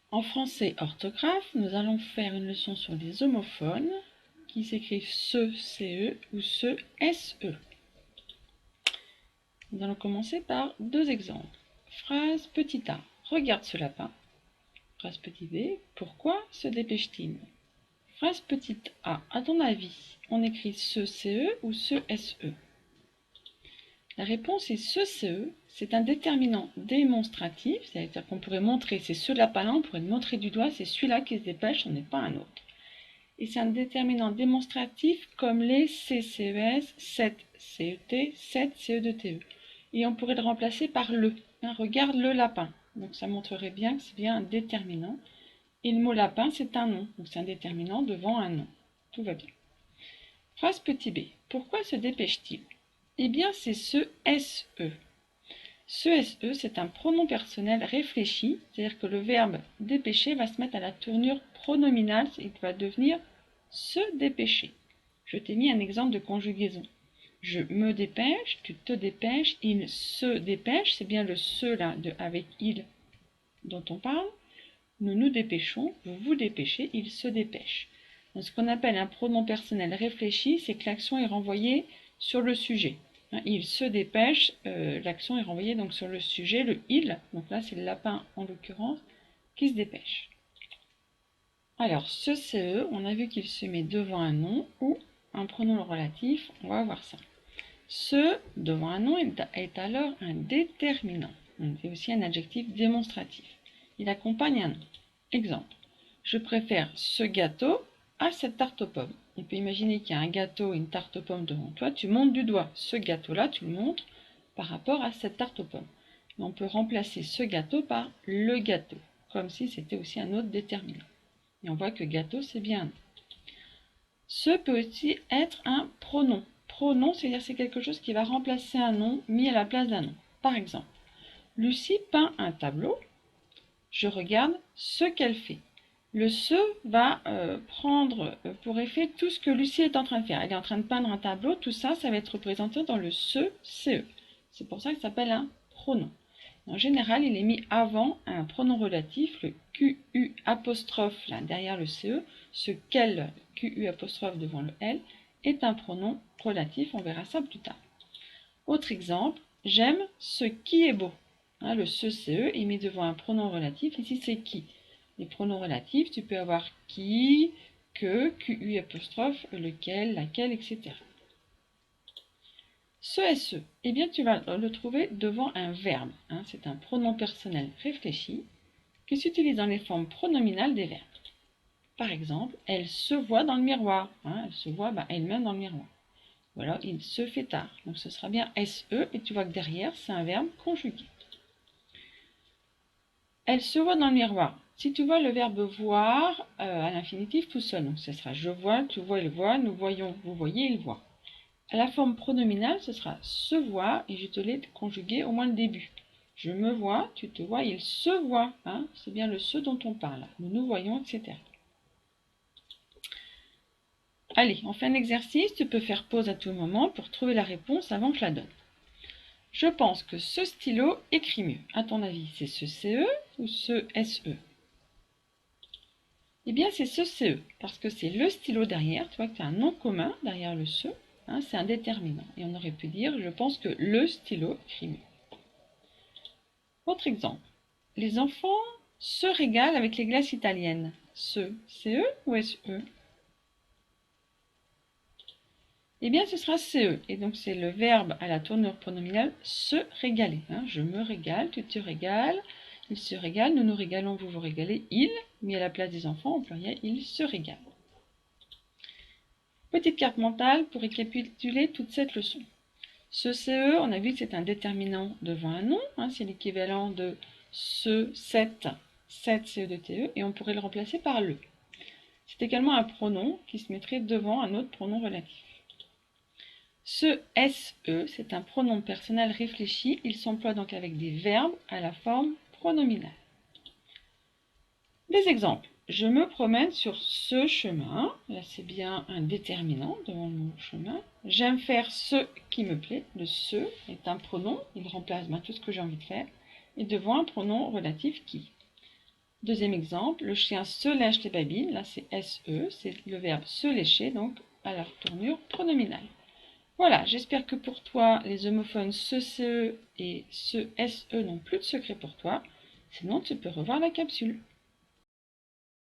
En français orthographe, nous allons faire une leçon sur les homophones qui s'écrivent ce, CE ou ce, SE. Nous allons commencer par deux exemples. Phrase petit a, regarde ce lapin. Phrase petit b, pourquoi se dépêche-t-il? Phrase petite a, à ton avis, on écrit ce, CE ou ce, SE? La réponse est ce CE, c'est un déterminant démonstratif, c'est-à-dire qu'on pourrait montrer, c'est ce lapin-là, on pourrait le montrer du doigt, c'est celui-là qui se dépêche, on n'est pas un autre. Et c'est un déterminant démonstratif comme les CCES, 7 CET, 7 CE2TE. Et on pourrait le remplacer par le. Regarde le lapin. Donc ça montrerait bien que c'est bien un déterminant. Et le mot lapin, c'est un nom. Donc c'est un déterminant devant un nom. Tout va bien. Phrase petit b. Pourquoi se dépêche-t-il? Eh bien, c'est ce SE. Ce SE, c'est un pronom personnel réfléchi, c'est-à-dire que le verbe dépêcher va se mettre à la tournure pronominale, il va devenir se dépêcher. Je t'ai mis un exemple de conjugaison. Je me dépêche, tu te dépêches, il se dépêche, c'est bien le se là avec il dont on parle. Nous nous dépêchons, vous vous dépêchez, il se dépêche. Donc, ce qu'on appelle un pronom personnel réfléchi, c'est que l'action est renvoyée sur le sujet. Il se dépêche, l'action est renvoyée donc sur le sujet, le il, donc là c'est le lapin en l'occurrence, qui se dépêche. Alors ce CE, on a vu qu'il se met devant un nom ou un pronom relatif, on va voir ça. Ce devant un nom est alors un déterminant, c'est aussi un adjectif démonstratif. Il accompagne un nom. Exemple, je préfère ce gâteau à cette tarte aux pommes. On peut imaginer qu'il y a un gâteau et une tarte aux pommes devant toi, tu montes du doigt ce gâteau-là, tu le montres par rapport à cette tarte aux pommes. Et on peut remplacer ce gâteau par le gâteau, comme si c'était aussi un autre déterminant. Et on voit que gâteau, c'est bien un nom. Ce peut aussi être un pronom. Pronom, c'est-à-dire c'est quelque chose qui va remplacer un nom mis à la place d'un nom. Par exemple, Lucie peint un tableau. Je regarde ce qu'elle fait. Le ce va prendre pour effet tout ce que Lucie est en train de faire. Elle est en train de peindre un tableau, tout ça, ça va être représenté dans le ce, CE. C'est pour ça que ça s'appelle un pronom. En général, il est mis avant un pronom relatif, le QU apostrophe là, derrière le CE, ce qu'elle, QU apostrophe devant le L, est un pronom relatif, on verra ça plus tard. Autre exemple, j'aime ce qui est beau. Le ce, CE est mis devant un pronom relatif, ici c'est qui. Les pronoms relatifs, tu peux avoir qui, que, QU apostrophe, lequel, laquelle, etc. Ce SE, eh bien tu vas le trouver devant un verbe. C'est un pronom personnel réfléchi qui s'utilise dans les formes pronominales des verbes. Par exemple, elle se voit dans le miroir. Elle se voit elle-même dans le miroir. Ou alors, il se fait tard. Donc ce sera bien SE et tu vois que derrière, c'est un verbe conjugué. Elle se voit dans le miroir. Si tu vois le verbe voir à l'infinitif tout seul, donc ce sera je vois, tu vois, il voit, nous voyons, vous voyez, il voit. À la forme pronominale, ce sera se voir et je te l'ai conjugué au moins le début. Je me vois, tu te vois, il se voit. C'est bien le ce dont on parle. Nous nous voyons, etc. Allez, on fait un exercice. Tu peux faire pause à tout moment pour trouver la réponse avant que je la donne. Je pense que ce stylo écrit mieux. À ton avis, c'est ce CE ou ce SE? Eh bien, c'est ce CE, parce que c'est le stylo derrière. Tu vois que tu as un nom commun derrière le ce. C'est un déterminant. Et on aurait pu dire, je pense que le stylo écrit mieux. Autre exemple. Les enfants se régalent avec les glaces italiennes. Ce, CE ou SE? Eh bien, ce sera CE. Et donc, c'est le verbe à la tournure pronominale se régaler. Je me régale, tu te régales, il se régale, nous nous régalons, vous vous régalez, il, mis à la place des enfants, au pluriel, il se régale. Petite carte mentale pour récapituler toute cette leçon. Ce CE, on a vu que c'est un déterminant devant un nom, c'est l'équivalent de ce, 7 CE2TE, et on pourrait le remplacer par le. C'est également un pronom qui se mettrait devant un autre pronom relatif. Ce SE, c'est un pronom personnel réfléchi. Il s'emploie donc avec des verbes à la forme pronominale. Des exemples. Je me promène sur ce chemin. Là, c'est bien un déterminant devant le mot chemin. J'aime faire ce qui me plaît. Le ce est un pronom. Il remplace tout ce que j'ai envie de faire. Et devant un pronom relatif qui. Deuxième exemple, le chien se lèche les babines. Là, c'est SE, c'est le verbe se lécher, donc à la tournure pronominale. Voilà, j'espère que pour toi, les homophones se et se SE n'ont plus de secret pour toi. Sinon, tu peux revoir la capsule.